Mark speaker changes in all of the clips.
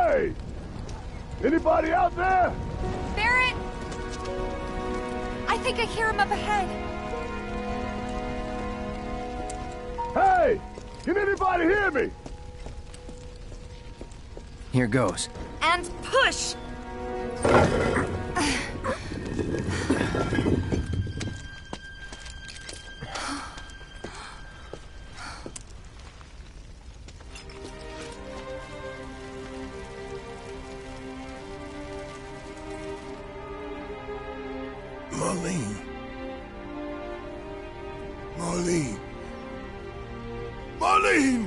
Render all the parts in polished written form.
Speaker 1: Hey! Anybody out there?
Speaker 2: Barrett! I think I hear him up ahead.
Speaker 1: Hey! Can anybody hear me?
Speaker 3: Here goes.
Speaker 2: And push!
Speaker 4: Marlene. Marlene. Marlene!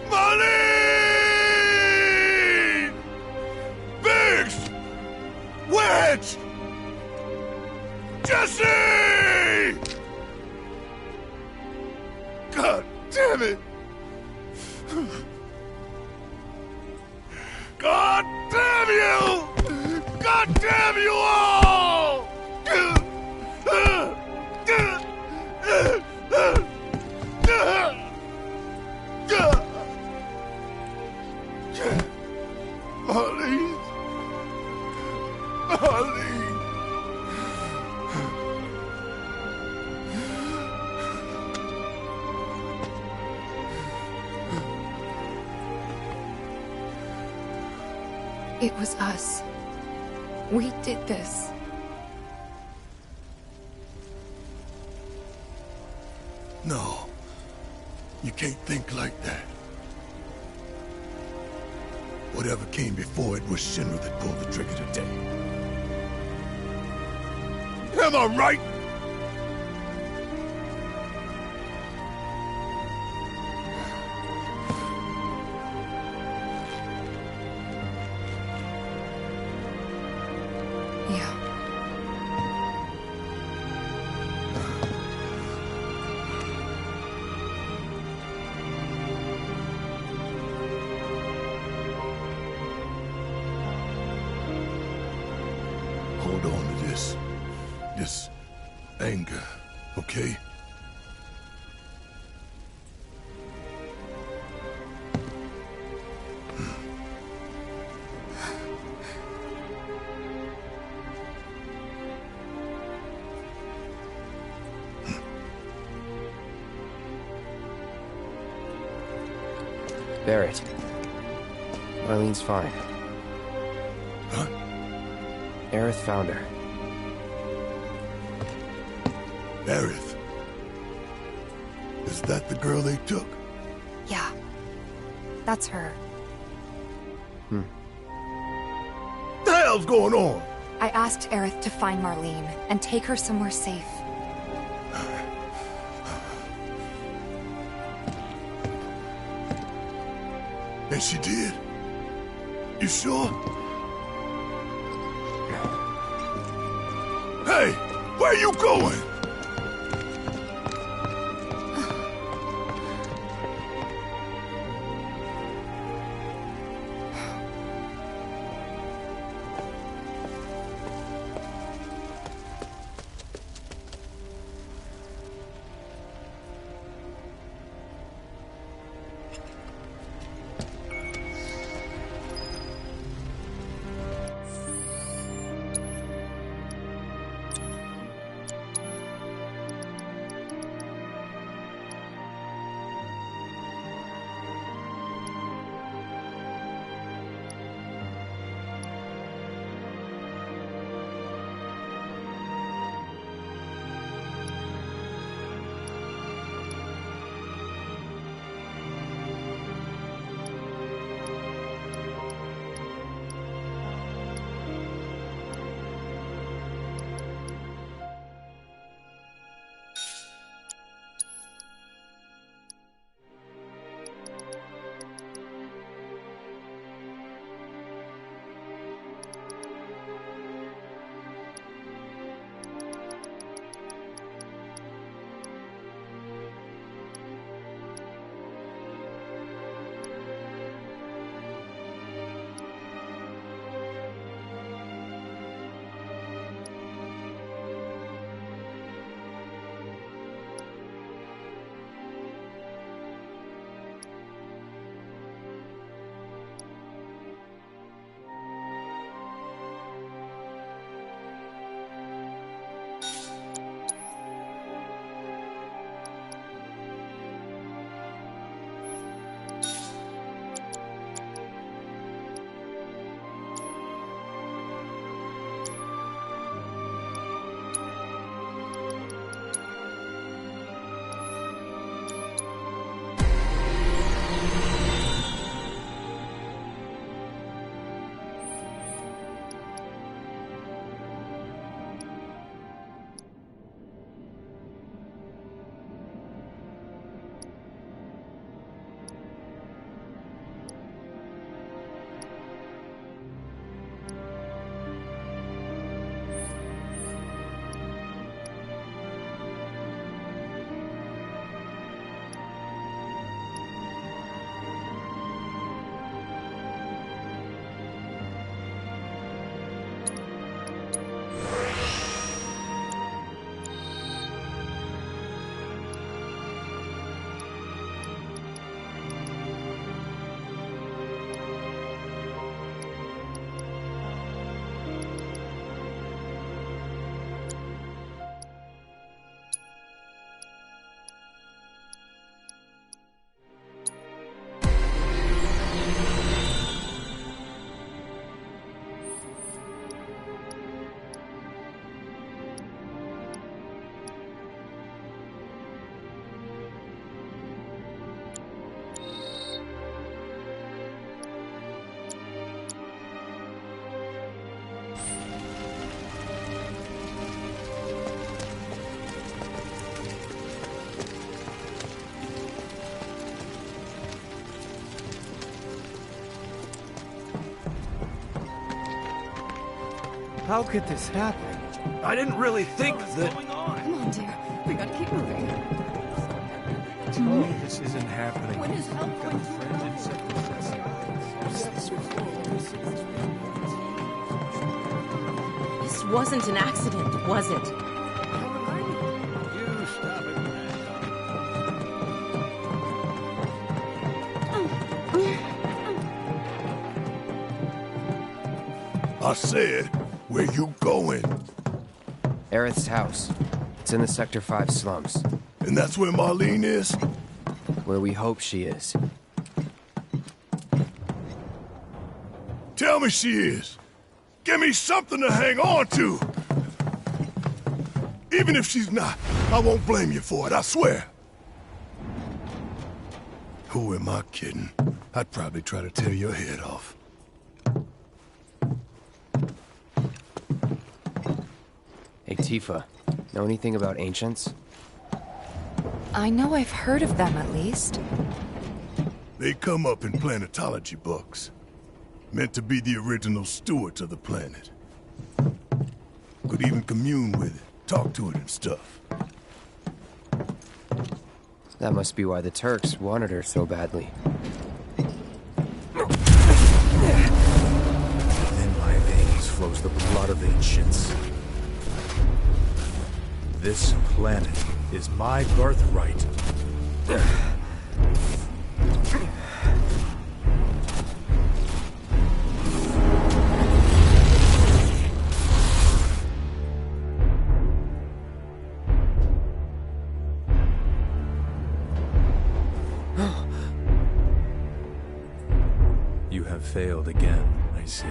Speaker 4: Marlene! Biggs! Wedge! Jesse! God damn it! God damn you! God damn you all! Marlene. Marlene.
Speaker 2: It was us. We did this.
Speaker 4: No. You can't think like that. Whatever came before it was Shinra that pulled the trigger today. Am I right?
Speaker 2: Yeah.
Speaker 4: Hold on to this anger, okay?
Speaker 3: Barrett. Marlene's fine.
Speaker 4: Huh?
Speaker 3: Aerith found her.
Speaker 4: Aerith. Is that the girl they took?
Speaker 2: Yeah. That's her.
Speaker 4: The hell's going on?
Speaker 2: I asked Aerith to find Marlene and take her somewhere safe.
Speaker 4: And she did? You sure? Hey, where you going?
Speaker 5: How could this happen?
Speaker 4: I didn't really think that...
Speaker 2: Come on, dear. We gotta keep moving.
Speaker 5: Oh, this isn't happening.
Speaker 2: When is help going to
Speaker 6: This wasn't an accident, was it?
Speaker 4: You stop it.
Speaker 1: I said, where you going?
Speaker 3: Aerith's house. It's in the Sector 5 slums.
Speaker 1: And that's where Marlene is?
Speaker 3: Where we hope she is.
Speaker 1: Tell me she is. Give me something to hang on to. Even if she's not, I won't blame you for it, I swear. Who am I kidding? I'd probably try to tear your head off.
Speaker 3: Hey, Tifa. Know anything about ancients?
Speaker 2: I know I've heard of them, at least.
Speaker 1: They come up in planetology books. Meant to be the original stewards of the planet. Could even commune with it, talk to it and stuff.
Speaker 3: That must be why the Turks wanted her so badly.
Speaker 4: In my veins flows the blood of ancients. This planet is my birthright. You have failed again, I see.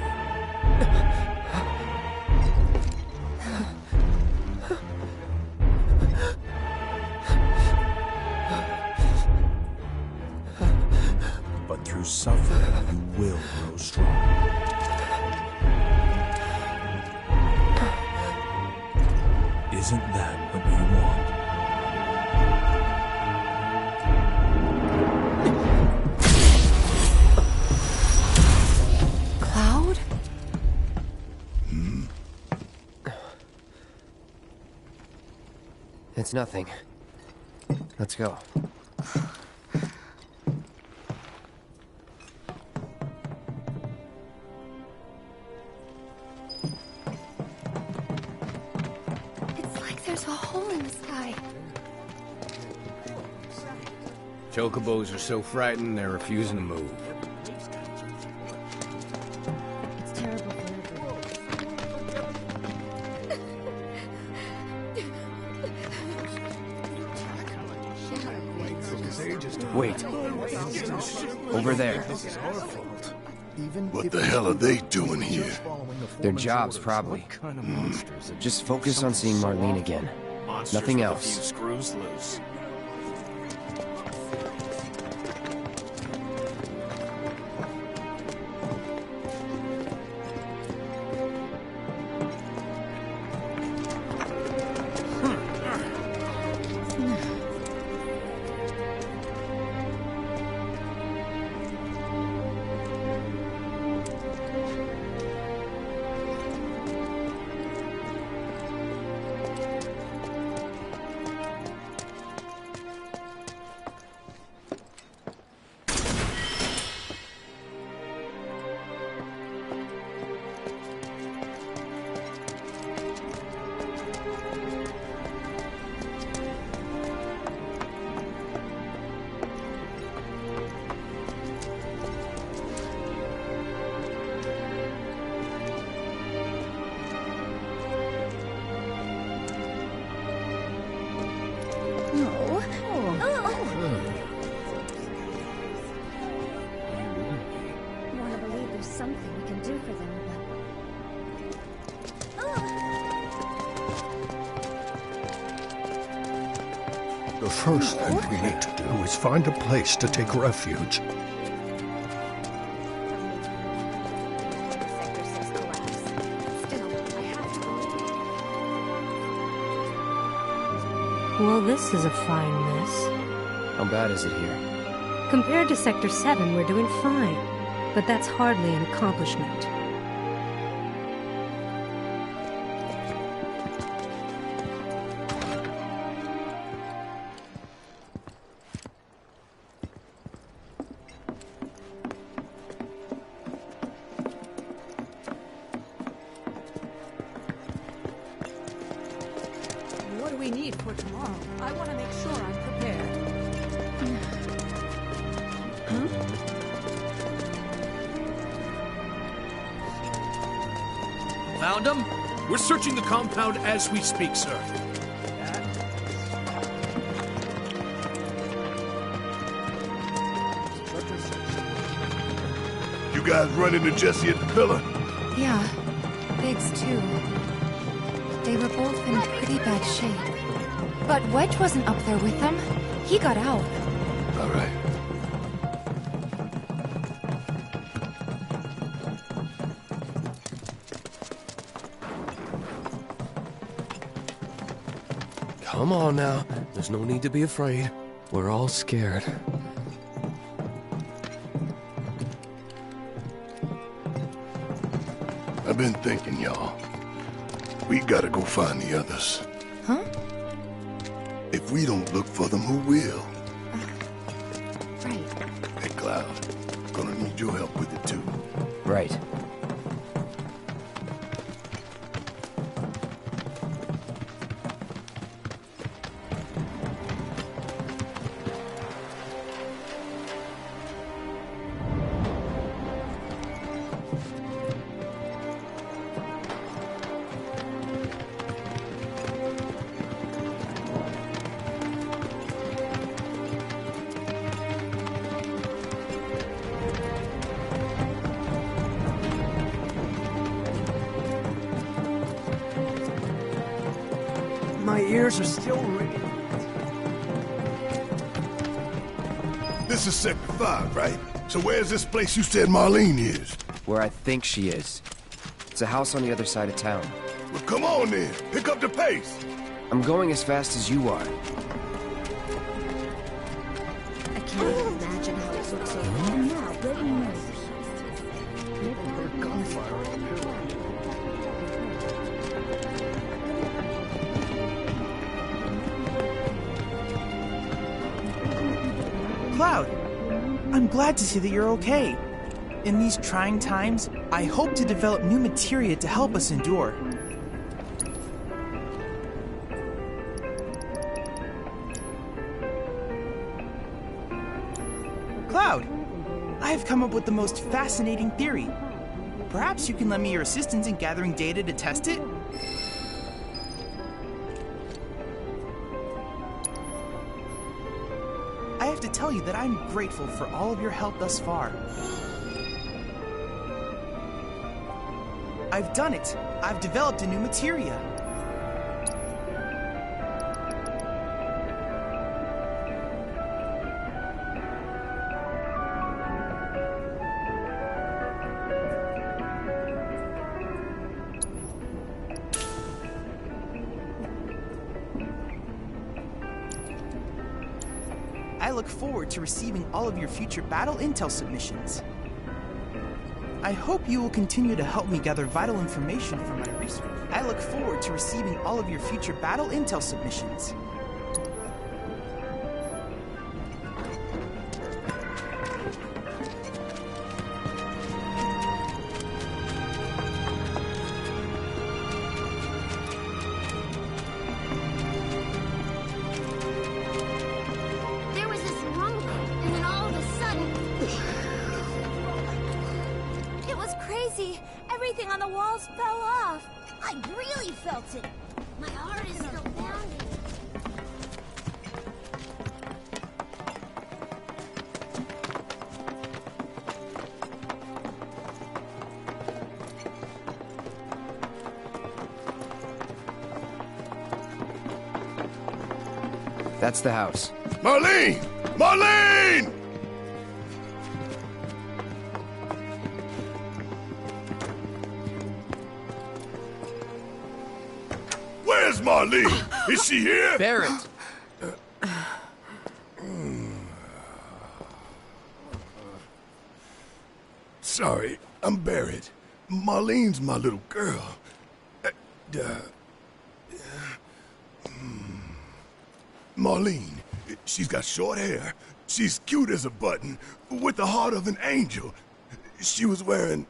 Speaker 4: But through suffering, you will grow strong. Isn't that what you want?
Speaker 2: Cloud?
Speaker 3: It's nothing. Let's go.
Speaker 2: It's like there's a hole in the sky.
Speaker 5: Chocobos are so frightened they're refusing to move.
Speaker 6: It's terrible for
Speaker 3: Wait. Over there.
Speaker 1: What the hell are they doing here?
Speaker 3: Their jobs, probably. Just focus on seeing Marlene again. Nothing else.
Speaker 4: Screws loose.
Speaker 7: The first thing we need to do is find a place to take refuge.
Speaker 8: Well, this is a fine mess.
Speaker 3: How bad is it here?
Speaker 8: Compared to Sector 7, we're doing fine. But that's hardly an accomplishment.
Speaker 9: I want to make sure I'm prepared.
Speaker 10: Found him? We're searching the compound as we speak, sir.
Speaker 1: You guys run into Jesse at the pillar?
Speaker 2: Yeah, Biggs too. They were both in pretty bad shape. But Wedge wasn't up there with them. He got out.
Speaker 1: All right.
Speaker 7: Come on now. There's no need to be afraid. We're all scared.
Speaker 1: I've been thinking, y'all. We gotta go find the others.
Speaker 2: Huh?
Speaker 1: If we don't look for them, who will?
Speaker 2: Right.
Speaker 1: Hey, Cloud. Gonna need your help with it, too.
Speaker 3: Right.
Speaker 10: My ears are still ringing.
Speaker 1: This is Sector 5, right? So where's this place you said Marlene is?
Speaker 3: Where I think she is. It's a house on the other side of town.
Speaker 1: Well, come on then. Pick up the pace.
Speaker 3: I'm going as fast as you are.
Speaker 6: I can't even imagine how it looks over there. And now, ready now.
Speaker 11: Cloud, I'm glad to see that you're okay. In these trying times, I hope to develop new materia to help us endure. Cloud, I have come up with the most fascinating theory. Perhaps you can lend me your assistance in gathering data to test it? I have to tell you that I'm grateful for all of your help thus far. I've done it. I've developed a new materia. I look forward to receiving all of your future battle intel submissions. I hope you will continue to help me gather vital information for my research. I look forward to receiving all of your future battle intel submissions.
Speaker 12: There was this rumbling, and then all of a sudden... It was crazy. Everything on the walls fell off. I really felt it. My heart is still pounding.
Speaker 3: That's the house.
Speaker 1: Marlene! Marlene! Where's Marlene? Is she here?
Speaker 3: Barrett!
Speaker 1: Sorry, I'm Barrett. Marlene's my little girl. Marlene, she's got short hair. She's cute as a button, with the heart of an angel. She was wearing,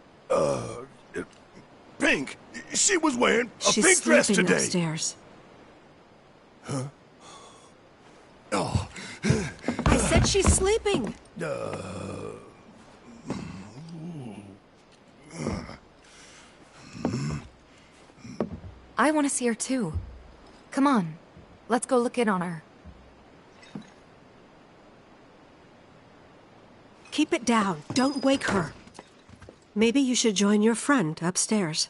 Speaker 1: pink. She was wearing a
Speaker 6: She's
Speaker 1: pink dress
Speaker 6: sleeping
Speaker 1: today.
Speaker 6: upstairs.
Speaker 1: Huh?
Speaker 13: She's sleeping.
Speaker 2: I want to see her too. Come on, let's go look in on her.
Speaker 13: Keep it down. Don't wake her. Maybe you should join your friend upstairs.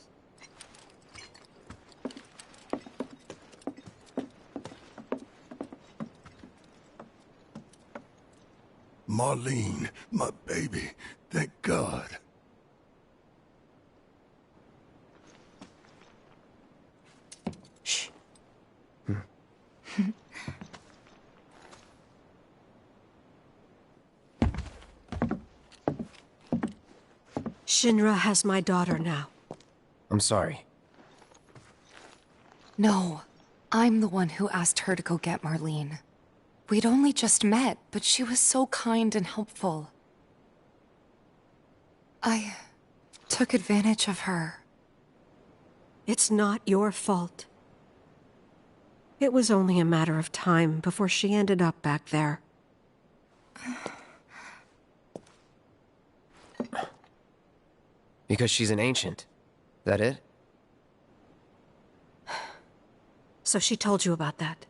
Speaker 1: Marlene, my baby. Thank God.
Speaker 13: Shh. Shinra has my daughter now.
Speaker 3: I'm sorry.
Speaker 2: No, I'm the one who asked her to go get Marlene. We'd only just met, but she was so kind and helpful. I took advantage of her.
Speaker 13: It's not your fault. It was only a matter of time before she ended up back there.
Speaker 3: Because she's an ancient. That it?
Speaker 13: So she told you about that.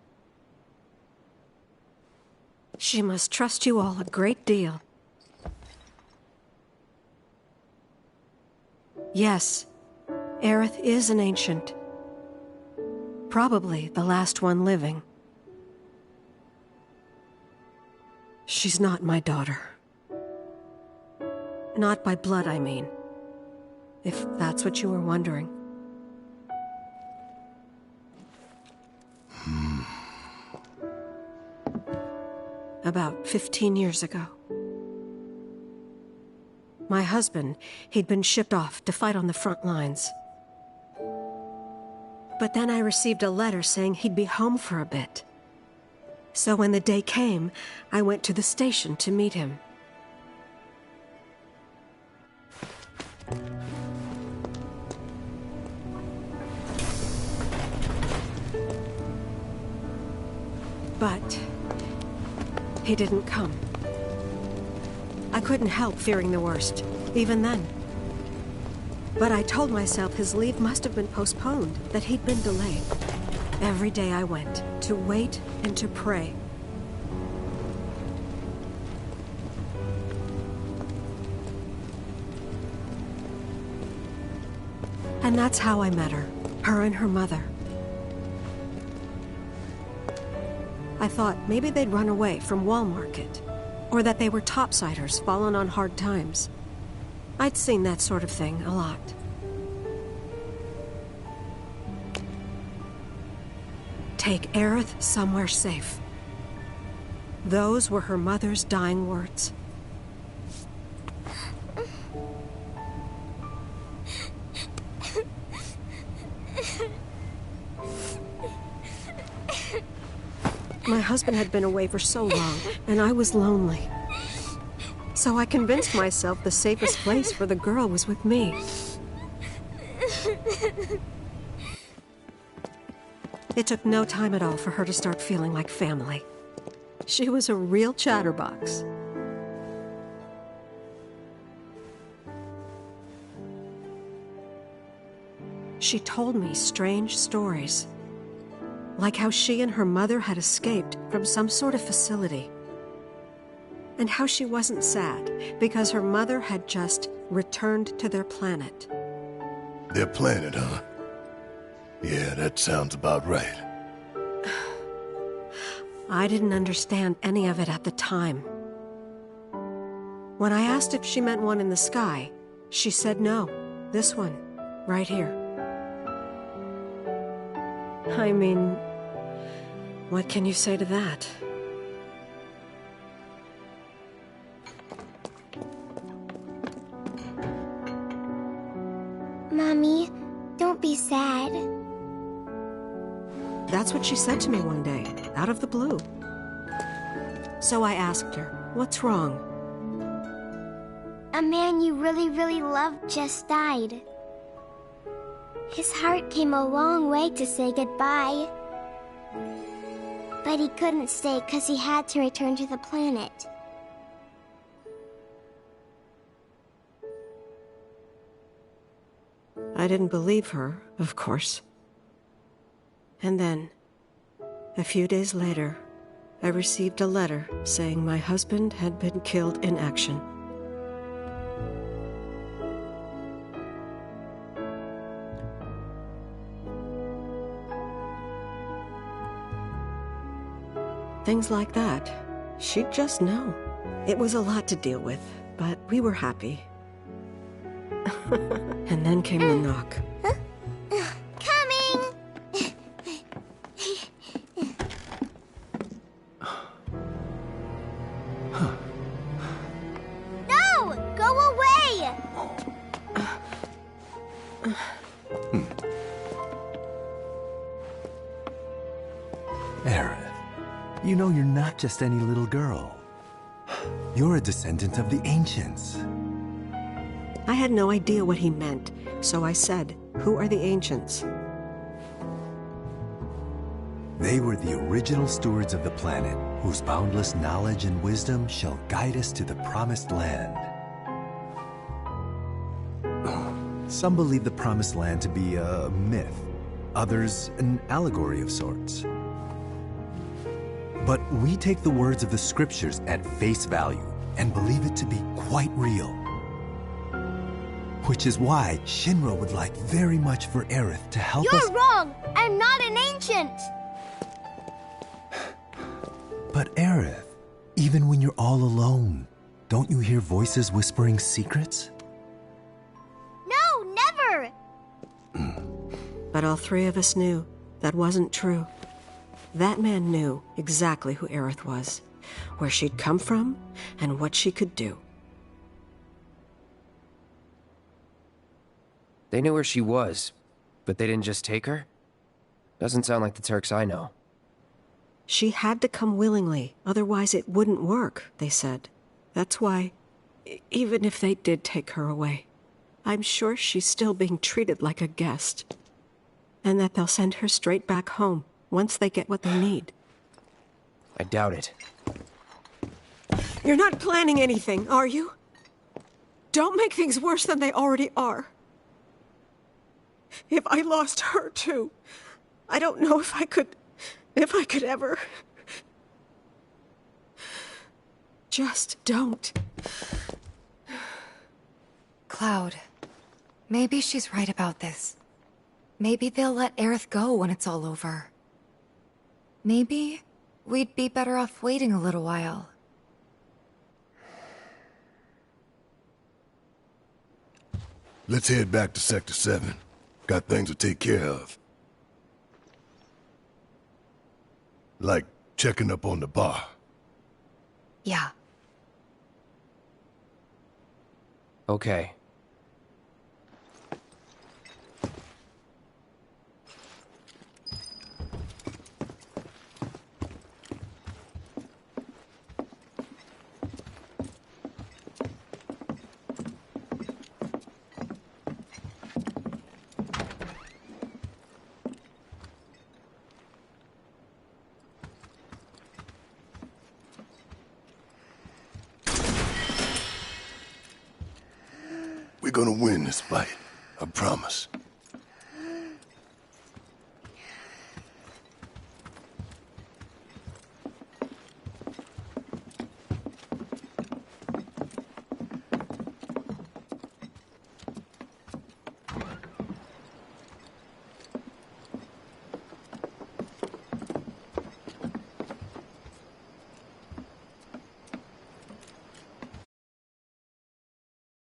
Speaker 13: She must trust you all a great deal. Yes, Aerith is an ancient. Probably the last one living. She's not my daughter. Not by blood, I mean. If that's what you were wondering. About 15 years ago. My husband, he'd been shipped off to fight on the front lines. But then I received a letter saying he'd be home for a bit. So when the day came, I went to the station to meet him. But he didn't come. I couldn't help fearing the worst, even then. But I told myself his leave must have been postponed, that he'd been delayed. Every day I went, to wait and to pray. And that's how I met her and her mother. I thought maybe they'd run away from Wall Market, or that they were topsiders fallen on hard times. I'd seen that sort of thing a lot. Take Aerith somewhere safe. Those were her mother's dying words. My husband had been away for so long, and I was lonely. So I convinced myself the safest place for the girl was with me. It took no time at all for her to start feeling like family. She was a real chatterbox. She told me strange stories. Like how she and her mother had escaped from some sort of facility. And how she wasn't sad because her mother had just returned to their planet.
Speaker 1: Their planet, huh? Yeah, that sounds about right.
Speaker 13: I didn't understand any of it at the time. When I asked if she meant one in the sky, she said no. This one, right here. I mean, what can you say to that?
Speaker 12: Mommy, don't be sad.
Speaker 13: That's what she said to me one day, out of the blue. So I asked her, what's wrong?
Speaker 12: A man you really, really loved just died. His heart came a long way to say goodbye. But he couldn't stay because he had to return to the planet.
Speaker 13: I didn't believe her, of course. And then, a few days later, I received a letter saying my husband had been killed in action. Things like that. She'd just know. It was a lot to deal with, but we were happy. And then came the knock.
Speaker 12: Coming! No! Go away!
Speaker 14: Aerith, you know you're not just any little girl. You're a descendant of the ancients.
Speaker 13: I had no idea what he meant, so I said, "Who are the ancients?"
Speaker 14: They were the original stewards of the planet, whose boundless knowledge and wisdom shall guide us to the promised land. Some believe the promised land to be a myth, others an allegory of sorts. But we take the words of the scriptures at face value and believe it to be quite real. Which is why Shinra would like very much for Aerith to help us—
Speaker 12: You're wrong! I'm not an ancient!
Speaker 14: But Aerith, even when you're all alone, don't you hear voices whispering secrets?
Speaker 12: No, never!
Speaker 13: But all three of us knew that wasn't true. That man knew exactly who Aerith was, where she'd come from, and what she could do.
Speaker 3: They knew where she was, but they didn't just take her? Doesn't sound like the Turks I know.
Speaker 13: She had to come willingly, otherwise it wouldn't work, they said. That's why, even if they did take her away, I'm sure she's still being treated like a guest. And that they'll send her straight back home once they get what they need.
Speaker 3: I doubt it.
Speaker 13: You're not planning anything, are you? Don't make things worse than they already are. If I lost her too, I don't know if I could ever. Just don't.
Speaker 2: Cloud, maybe she's right about this. Maybe they'll let Aerith go when it's all over. Maybe we'd be better off waiting a little while.
Speaker 1: Let's head back to Sector 7. Got things to take care of. Like checking up on the bar.
Speaker 2: Yeah.
Speaker 3: Okay.
Speaker 1: We're gonna win this fight, I promise.